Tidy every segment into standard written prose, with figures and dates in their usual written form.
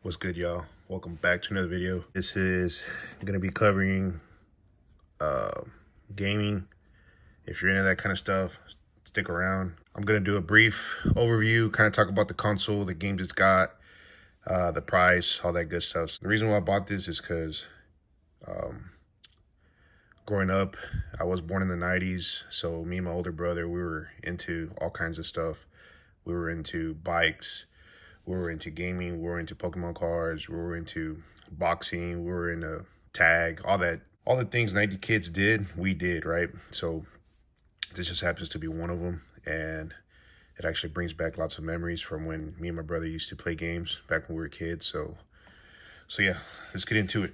What's good, y'all? Welcome back to another video. This is gonna be covering gaming. If you're into that kind of stuff, stick around. I'm gonna do a brief overview, kind of talk about the console, the games it's got, the price, all that good stuff. The reason why I bought this is because growing up, I was born in the 90s, so me and my older brother, we were into all kinds of stuff. We were into bikes, we were into gaming, we were into Pokemon cards, we were into boxing, we were into tag, all the things 90 kids did, we did, right? So this just happens to be one of them, and it actually brings back lots of memories from when me and my brother used to play games back when we were kids. So yeah, let's get into it.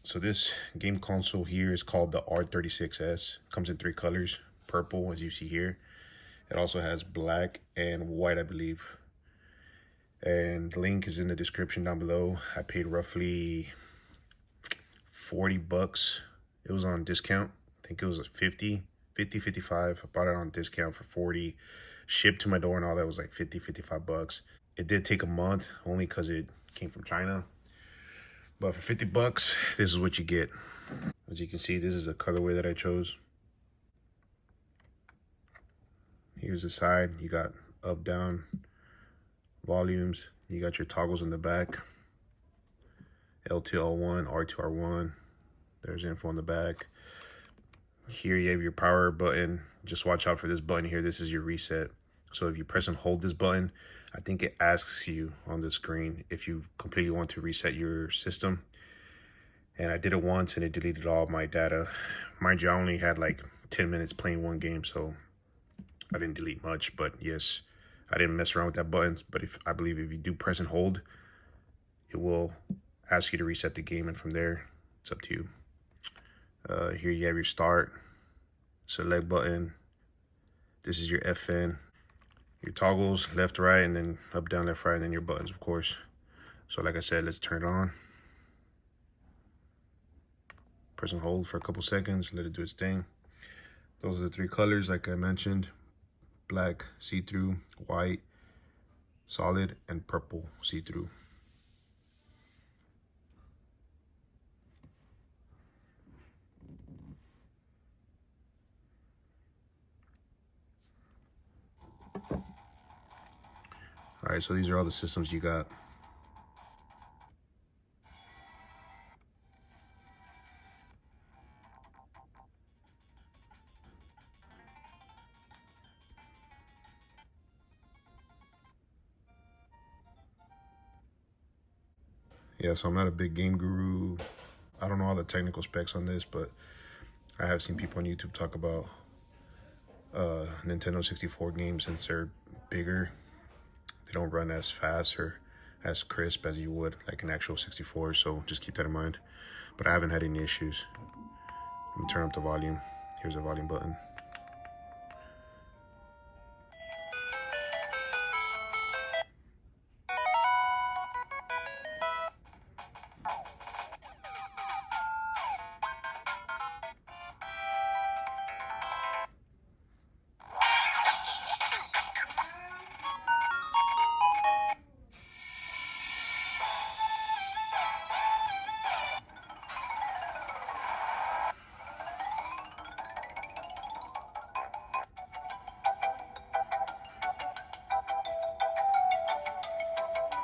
So this game console here is called the R36S. Comes in 3 colors, purple as you see here. It also has black and white, I believe. And the link is in the description down below. I paid roughly 40 bucks. It was on discount. I think it was a 55. I bought it on discount for 40. Shipped to my door and all that was like 55 bucks. It did take a month only because it came from China. But for 50 bucks, this is what you get. As you can see, this is a colorway that I chose. Here's the side. You got up, down, volumes. You got your toggles in the back. L2, L1, R2, R1. There's info on the back. Here you have your power button. Just watch out for this button here. This is your reset. So if you press and hold this button, I think it asks you on the screen if you completely want to reset your system. And I did it once and it deleted all my data. Mind you, I only had like 10 minutes playing one game, so I didn't delete much. But yes, I didn't mess around with that button. But I believe if you do press and hold, it will ask you to reset the game, and from there, it's up to you. Here you have your start, select button. This is your FN. Your toggles, left, right, and then up, down, left, right, and then your buttons, of course. So like I said, let's turn it on. Press and hold for a couple seconds, let it do its thing. Those are the 3 colors, like I mentioned. Black, see-through, white, solid, and purple, see-through. All right, so these are all the systems you got. Yeah, so I'm not a big game guru. I don't know all the technical specs on this, but I have seen people on YouTube talk about Nintendo 64 games. Since they're bigger, they don't run as fast or as crisp as you would like an actual 64, so just keep that in mind. But I haven't had any issues. Let me turn up the volume. Here's the volume button.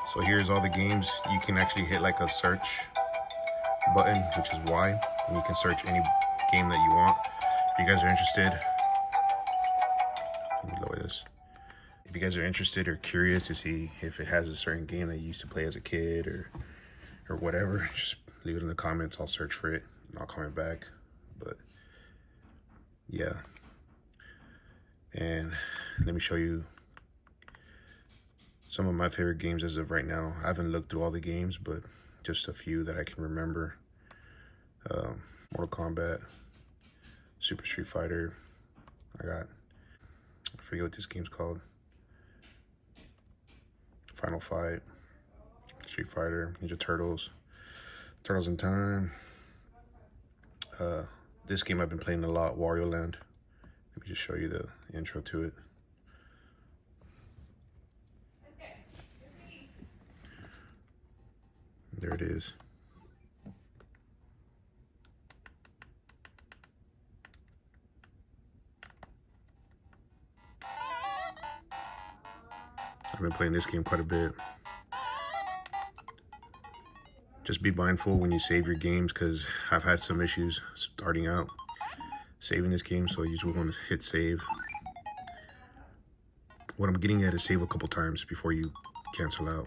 So here's all the games. You can actually hit like a search button, which is Y, and you can search any game that you want. If you guys are interested, let me lower this. If you guys are interested or curious to see if it has a certain game that you used to play as a kid or whatever, just leave it in the comments. I'll search for it and I'll comment back. But yeah, and let me show you some of my favorite games as of right now. I haven't looked through all the games, but just a few that I can remember. Mortal Kombat, Super Street Fighter. I forget what this game's called. Final Fight, Street Fighter, Ninja Turtles, Turtles in Time. This game I've been playing a lot, Wario Land. Let me just show you the intro to it. There it is. I've been playing this game quite a bit. Just be mindful when you save your games, because I've had some issues starting out saving this game, so you just want to hit save. What I'm getting at is save a couple times before you cancel out.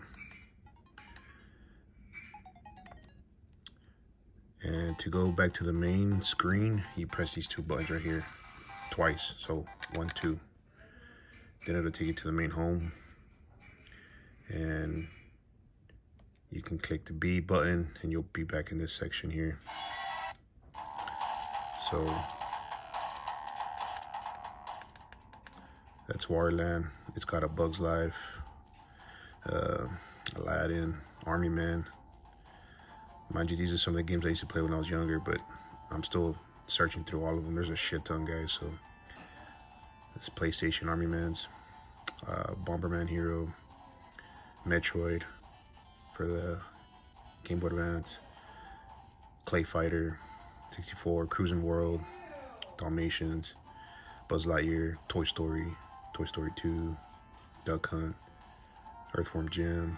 And to go back to the main screen, you press these two buttons right here twice. So 1, 2. Then it'll take you to the main home. And you can click the B button and you'll be back in this section here. So that's Waterland. It's got a Bug's Life, Aladdin, Army Man. Mind you, these are some of the games I used to play when I was younger, but I'm still searching through all of them. There's a shit ton, guys. So it's PlayStation Army Mans, Bomberman Hero, Metroid for the Game Boy Advance, Clay Fighter, 64, Cruising World, Dalmatians, Buzz Lightyear, Toy Story 2, Duck Hunt, Earthworm Jim,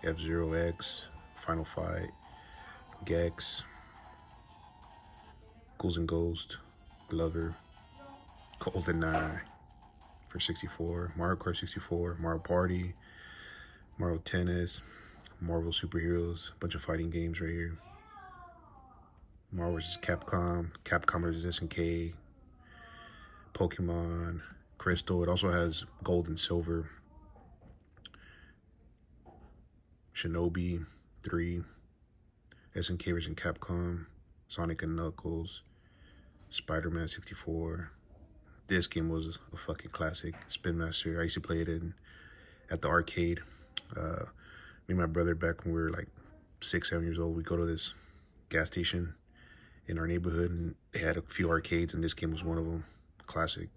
F-Zero X, Final Fight, Gex, Ghouls and Ghosts, Lover, GoldenEye for 64, Mario Kart 64, Mario Party, Mario Tennis, Marvel Superheroes, a bunch of fighting games right here. Marvel vs. Capcom, Capcom vs. SNK, Pokemon, Crystal. It also has Gold and Silver, Shinobi 3, SNK vs. Capcom, Sonic and Knuckles, Spider-Man 64. This game was a fucking classic. Spin Master. I used to play it at the arcade. Me and my brother, back when we were like 6, 7 years old, we go to this gas station in our neighborhood, and they had a few arcades, and this game was one of them. Classic.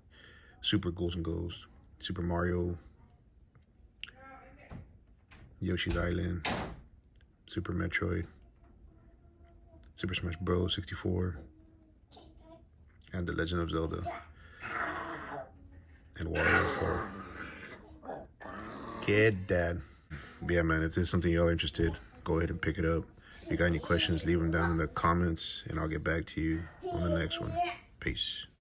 Super Ghouls and Ghosts, Super Mario, Yoshi's Island, Super Metroid, Super Smash Bros. 64, and The Legend of Zelda, and Wario 4. Kid, Dad. But yeah, man, if this is something y'all are interested, go ahead and pick it up. If you got any questions, leave them down in the comments, and I'll get back to you on the next one. Peace.